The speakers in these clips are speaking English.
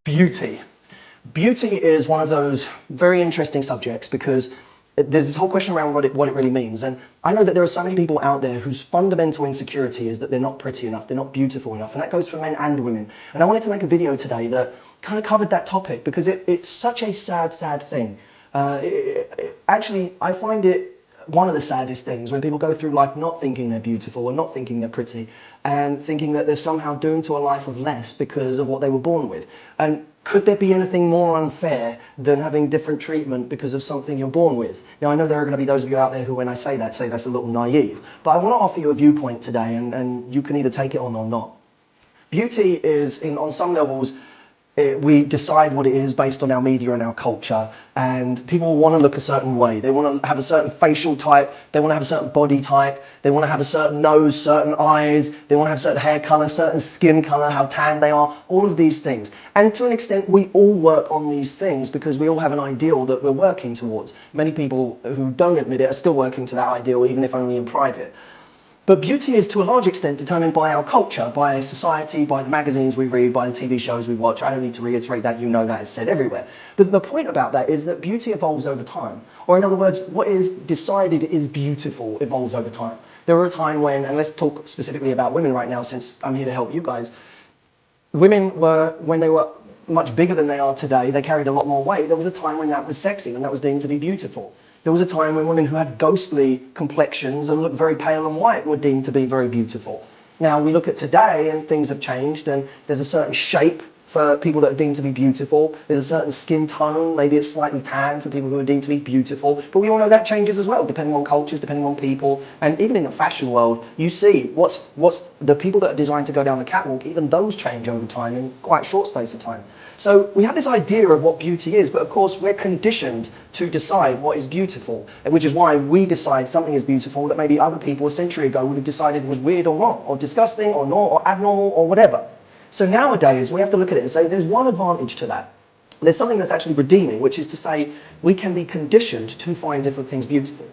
Beauty. Beauty is one of those very interesting subjects because there's this whole question around what it really means. And I know that there are so many people out there whose fundamental insecurity is that they're not pretty enough, they're not beautiful enough. And that goes for men and women. And I wanted to make a video today that kind of covered that topic because it's such a sad thing. Actually, I find it one of the saddest things when people go through life not thinking they're beautiful or not thinking they're pretty and thinking that they're somehow doomed to a life of less because of what they were born with. And could there be anything more unfair than having different treatment because of something you're born with? Now, I know there are going to be those of you out there who, when I say that's a little naive, but I want to offer you a viewpoint today, and you can either take it on or not. Beauty is, on some levels, we decide what it is based on our media and our culture, and people want to look a certain way. They want to have a certain facial type, they want to have a certain body type, they want to have a certain nose, certain eyes, they want to have certain hair color, certain skin color, how tan they are, all of these things. And to an extent, we all work on these things because we all have an ideal that we're working towards. Many people who don't admit it are still working to that ideal, even if only in private. But beauty is to a large extent determined by our culture, by society, by the magazines we read, by the TV shows we watch. I don't need to reiterate that, you know that, it's said everywhere. The point about that is that beauty evolves over time. Or in other words, what is decided is beautiful evolves over time. There were a time when, and let's talk specifically about women right now since I'm here to help you guys, women were, when they were much bigger than they are today, they carried a lot more weight. There was a time when that was sexy and that was deemed to be beautiful. There was a time when women who had ghostly complexions and looked very pale and white were deemed to be very beautiful. Now we look at today and things have changed, and there's a certain shape for people that are deemed to be beautiful. There's a certain skin tone, maybe it's slightly tan for people who are deemed to be beautiful. But we all know that changes as well, depending on cultures, depending on people. And even in the fashion world, you see what's the people that are designed to go down the catwalk, even those change over time in quite a short space of time. So we have this idea of what beauty is, but of course we're conditioned to decide what is beautiful, which is why we decide something is beautiful that maybe other people a century ago would have decided was weird or wrong, or disgusting, or not, or abnormal, or whatever. So nowadays, we have to look at it and say there's one advantage to that. There's something that's actually redeeming, which is to say we can be conditioned to find different things beautiful.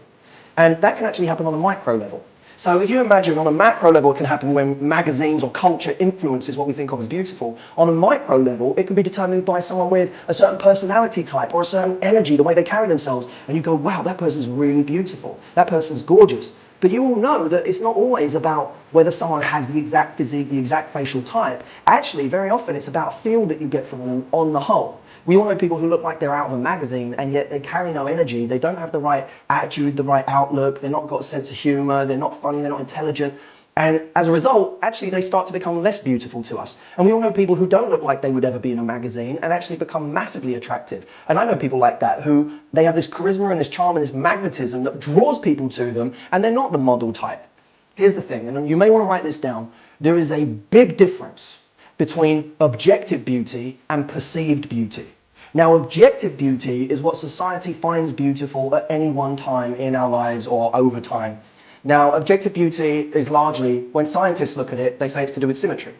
And that can actually happen on a micro level. So if you imagine on a macro level, it can happen when magazines or culture influences what we think of as beautiful. On a micro level, it can be determined by someone with a certain personality type or a certain energy, the way they carry themselves. And you go, wow, that person's really beautiful. That person's gorgeous. But you all know that it's not always about whether someone has the exact physique, the exact facial type. Actually, very often it's about feel that you get from them on the whole. We all know people who look like they're out of a magazine and yet they carry no energy. They don't have the right attitude, the right outlook. They're not got a sense of humor. They're not funny. They're not intelligent. And as a result, actually, they start to become less beautiful to us. And we all know people who don't look like they would ever be in a magazine and actually become massively attractive. And I know people like that who they have this charisma and this charm and this magnetism that draws people to them, and they're not the model type. Here's the thing, and you may want to write this down. There is a big difference between objective beauty and perceived beauty. Now, objective beauty is what society finds beautiful at any one time in our lives or over time. Now, objective beauty is largely, when scientists look at it, they say it's to do with symmetry.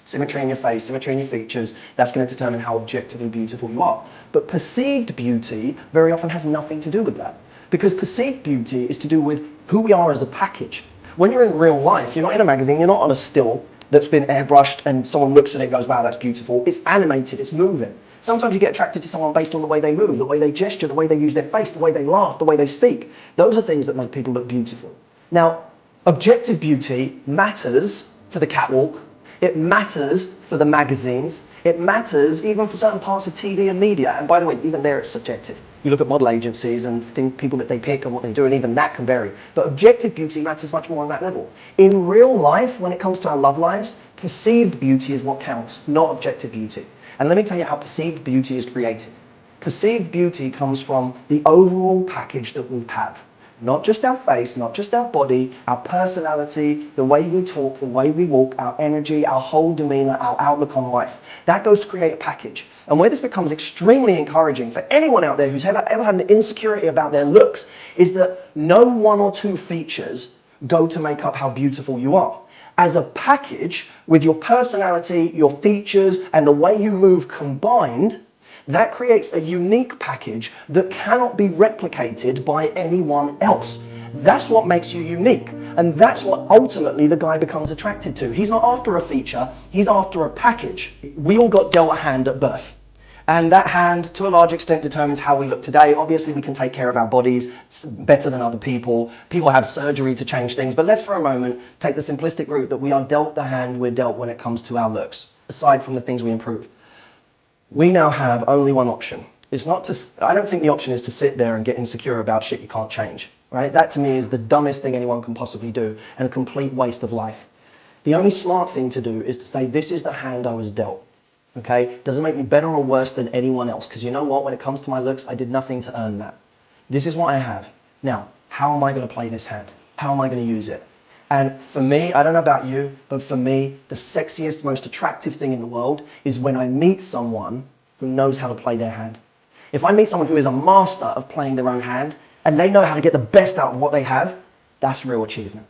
Symmetry in your face, symmetry in your features, that's going to determine how objectively beautiful you are. But perceived beauty very often has nothing to do with that. Because perceived beauty is to do with who we are as a package. When you're in real life, you're not in a magazine, you're not on a still that's been airbrushed and someone looks at it and goes, wow, that's beautiful. It's animated, it's moving. Sometimes you get attracted to someone based on the way they move, the way they gesture, the way they use their face, the way they laugh, the way they speak. Those are things that make people look beautiful. Now, objective beauty matters for the catwalk, it matters for the magazines, it matters even for certain parts of TV and media. And by the way, even there it's subjective. You look at model agencies and think people that they pick and what they do, and even that can vary. But objective beauty matters much more on that level. In real life, when it comes to our love lives, perceived beauty is what counts, not objective beauty. And let me tell you how perceived beauty is created. Perceived beauty comes from the overall package that we have. Not just our face, not just our body, our personality, the way we talk, the way we walk, our energy, our whole demeanor, our outlook on life. That goes to create a package. And where this becomes extremely encouraging for anyone out there who's ever had an insecurity about their looks is that no one or two features go to make up how beautiful you are. As a package, with your personality, your features, and the way you move combined, that creates a unique package that cannot be replicated by anyone else. That's what makes you unique. And that's what ultimately the guy becomes attracted to. He's not after a feature, he's after a package. We all got dealt a hand at birth. And that hand, to a large extent, determines how we look today. Obviously, we can take care of our bodies better than other people. People have surgery to change things. But let's, for a moment, take the simplistic route that we are dealt the hand we're dealt when it comes to our looks, aside from the things we improve. We now have only one option. It's not to, I don't think the option is to sit there and get insecure about shit you can't change, right? That, to me, is the dumbest thing anyone can possibly do and a complete waste of life. The only smart thing to do is to say, this is the hand I was dealt. Okay, doesn't make me better or worse than anyone else, because you know what, when it comes to my looks, I did nothing to earn that. This is what I have. Now, how am I going to play this hand? How am I going to use it? And for me, I don't know about you, but for me, the sexiest, most attractive thing in the world is when I meet someone who knows how to play their hand. If I meet someone who is a master of playing their own hand, and they know how to get the best out of what they have, that's real achievement.